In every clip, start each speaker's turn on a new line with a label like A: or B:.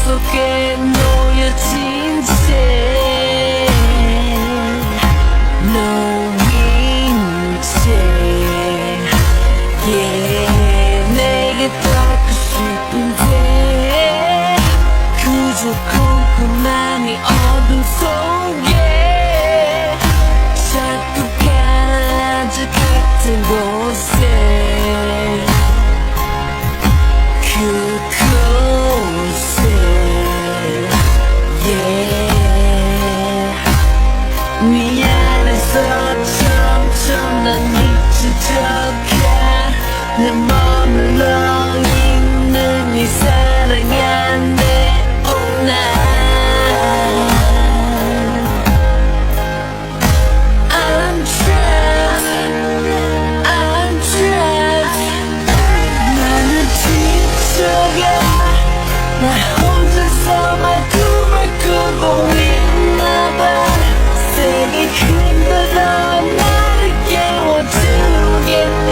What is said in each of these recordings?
A: 속에 놓여진 채 놓인 채 yeah. 내게 닿고 싶은데 그저 컴컴한 이 어둠 속에 자꾸 가라앉아 같은 곳에 그곳에 yeah. 미안해서 점점 난 잊혀져가 내 머물러 있는 이 사랑 안에 I'm trapped, I'm trapped. 나는 지쳐가 나 혼자서만 꿈을 꾸고 있나봐. 세게 흔들어 나를 깨워주겠니,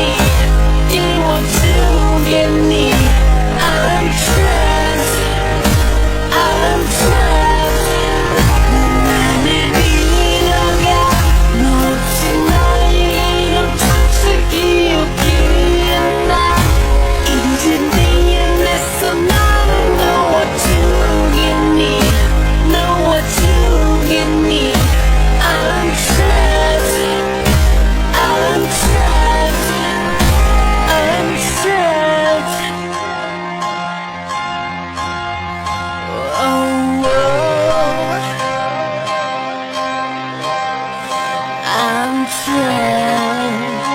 A: 깨워주겠니. I'm trapped, I'm trapped. 나는 잃어가 너 없이 너의 이름 조차 기억이 안 나. 이제 네 안에서 나를 놓아주겠니, 놓아주겠니. I'm trapped, I'm trapped, I'm trapped. Oh, I'm trapped.